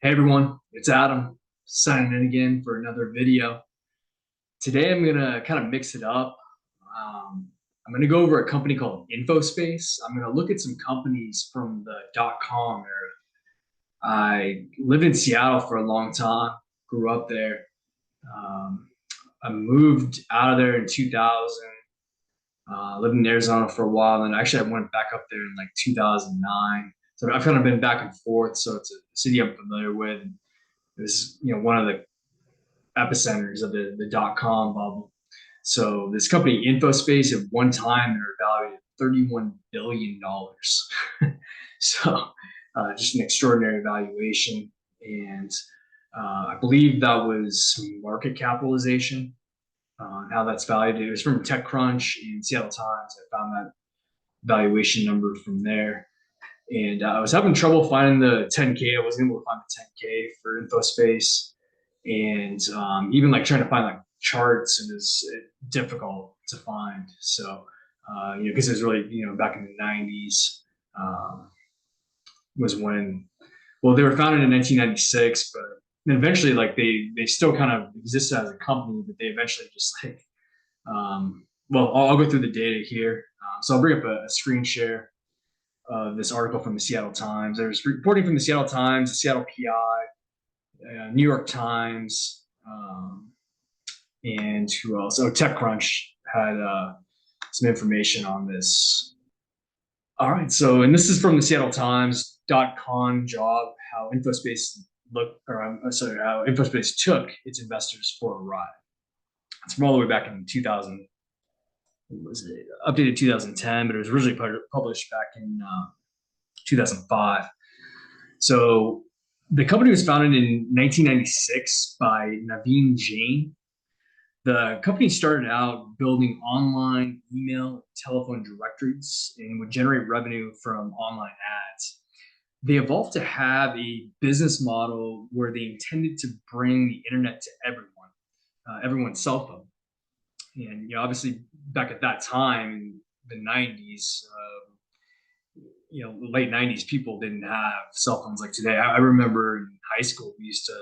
Hey everyone, it's Adam signing in again for another video. Today I'm gonna kind of mix it up. I'm gonna go over a company called Infospace. I'm gonna look at some companies from the .com era. I lived in Seattle for a long time, grew up there. Um, I moved out of there in 2000. Lived in Arizona for a while, and actually I went back up there in like 2009. So I've kind of been back and forth. So it's a city I'm familiar with. This is one of the epicenters of the .com bubble. So this company Infospace at one time they were valued at $31 billion. So just an extraordinary valuation, and I believe that was market capitalization. How that's valued. It was from TechCrunch and Seattle Times. I found that valuation number from there. And I was having trouble finding the 10K. I wasn't able to find the 10K for Infospace, and even like trying to find like charts, it was difficult to find. So because it was really back in the '90s was when, well, they were founded in 1996, but then eventually like they still kind of existed as a company, but they eventually just like well, I'll go through the data here. So I'll bring up a screen share this article from the Seattle Times. There's reporting from the Seattle Times, the Seattle PI, New York Times, and who else? Oh, TechCrunch had some information on this. All right, so and this is from the Seattle Times.com job, how Infospace looked, or sorry, how Infospace took its investors for a ride. It's from all the way back in 2000. Was it updated 2010, but it was originally published back in 2005. So the company was founded in 1996 by Naveen Jain. The company started out building online email, telephone directories, and would generate revenue from online ads. They evolved to have a business model where they intended to bring the internet to everyone, everyone's cell phone. And obviously, back at that time in the '90s, late '90s, people didn't have cell phones like today. I remember in high school we used to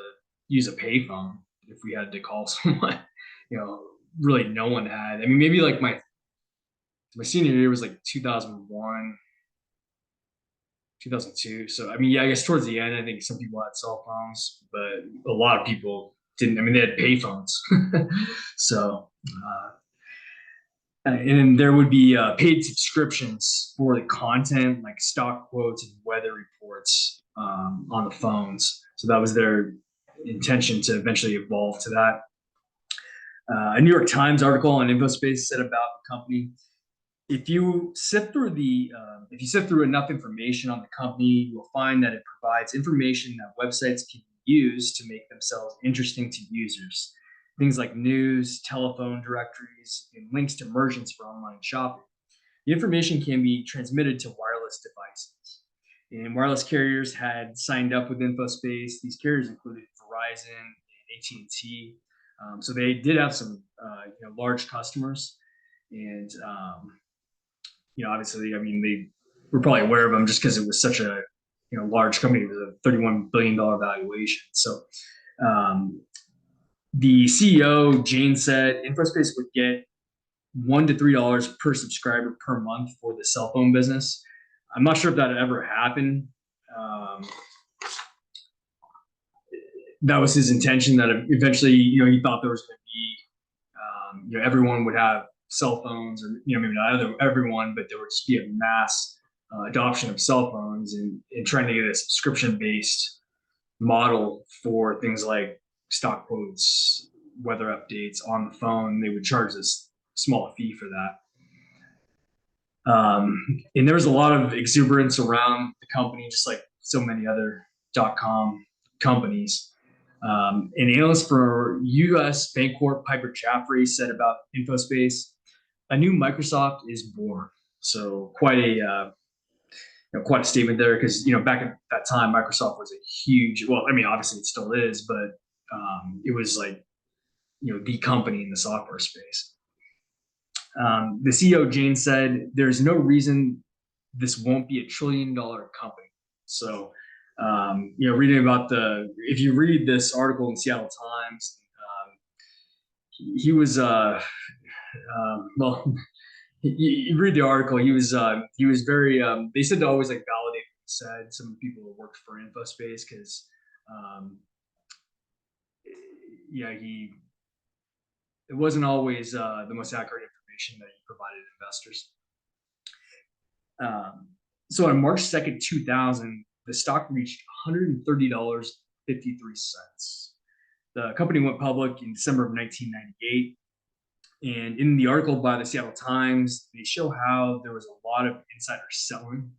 use a payphone if we had to call someone. Really no one had. I mean, maybe like my senior year was like 2001, 2002. So I mean, yeah, I guess towards the end, I think some people had cell phones, but a lot of people didn't. I mean, they had payphones. So and there would be paid subscriptions for the content, like stock quotes and weather reports on the phones. So that was their intention to eventually evolve to that. A New York Times article on Infospace said about the company: if you sift through enough information on the company, you will find that it provides information that websites can use to make themselves interesting to users. Things like news, telephone directories, and links to merchants for online shopping. The information can be transmitted to wireless devices. And wireless carriers had signed up with Infospace. These carriers included Verizon and AT&T. So they did have some large customers, and obviously, I mean, they were probably aware of them just because it was such a large company with a $31 billion valuation. So the CEO Jane said Infospace would get $1 to $3 per subscriber per month for the cell phone business. I'm not sure if that ever happened. That was his intention. That eventually, he thought there was going to be, everyone would have cell phones, or maybe not everyone, but there would just be a mass adoption of cell phones, and trying to get a subscription-based model for things like stock quotes, weather updates on the phone. They would charge this small fee for that. And there was a lot of exuberance around the company, just like so many other .com companies. An analyst for U.S. Bancorp, Piper Jaffray, said about Infospace: a new Microsoft is born. So quite a statement there, because back at that time Microsoft was a huge, well, I mean, obviously it still is, but it was like the company in the software space. The CEO Jane said there's no reason this won't be a $1 trillion company. So Reading about if you read this article in Seattle Times, he was, well, you read the article, he was very, they said to always like validate what he said, some people who worked for Infospace, because, um, yeah, it wasn't always the most accurate information that he provided investors. So on March 2nd, 2000, the stock reached $130.53. The company went public in December of 1998. And in the article by the Seattle Times, they show how there was a lot of insider selling.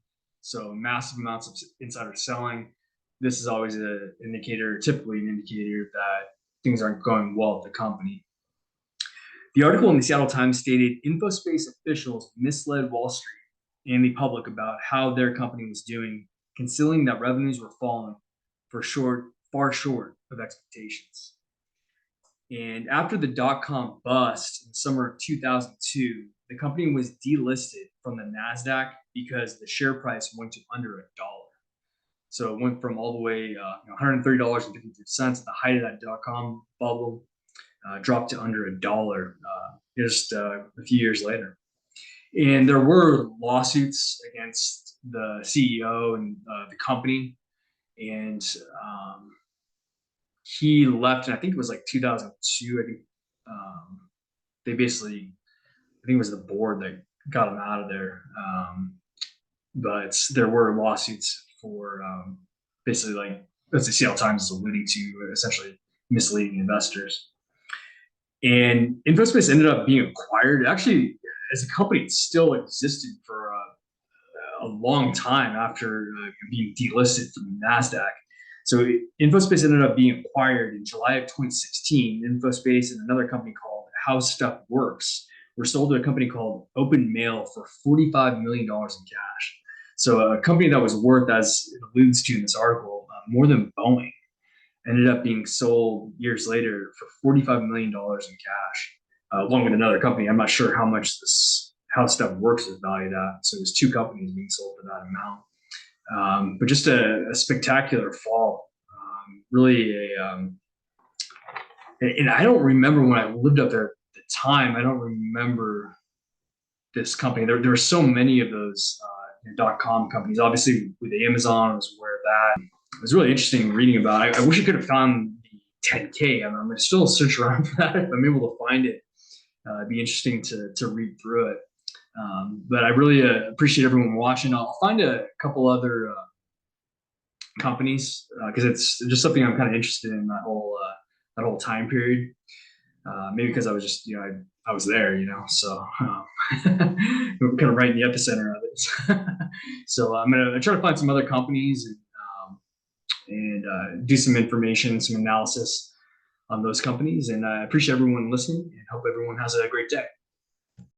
So massive amounts of insider selling. This is always typically an indicator that things aren't going well at the company. The article in the Seattle Times stated Infospace officials misled Wall Street and the public about how their company was doing, concealing that revenues were falling far short of expectations. And after the dot-com bust in the summer of 2002, the company was delisted from the NASDAQ because the share price went to under $1. So it went from all the way $130.53 at the height of that dot-com bubble, dropped to under $1 just a few years later. And there were lawsuits against the CEO and the company, and he left, and I think it was like 2002. I think they basically, I think it was the board that got him out of there. But there were lawsuits for basically, like, as the Seattle Times is alluding to, essentially misleading investors. And Infospace ended up being acquired. Actually, as a company, it still existed for a long time after being delisted from the NASDAQ. So Infospace ended up being acquired in July of 2016. Infospace and another company called How Stuff Works were sold to a company called Open Mail for $45 million in cash. So a company that was worth, as it alludes to in this article, more than Boeing, ended up being sold years later for $45 million in cash, along with another company. I'm not sure how much this How Stuff Works is valued at. So there's two companies being sold for that amount. But just a spectacular fall. Really and I don't remember when I lived up there at the time. I don't remember this company. There were so many of those .com companies. Obviously, with the Amazon, I was aware of that. It was really interesting reading about it. I wish I could have found the 10K. I'm going to still search around for that if I'm able to find it. It'd be interesting to read through it. But I really appreciate everyone watching. I'll find a couple other companies because it's just something I'm kind of interested in, that whole time period. Maybe because I was just, I was there, so kind of right in the epicenter of it. So I'm going to try to find some other companies and do some analysis on those companies. And I appreciate everyone listening and hope everyone has a great day.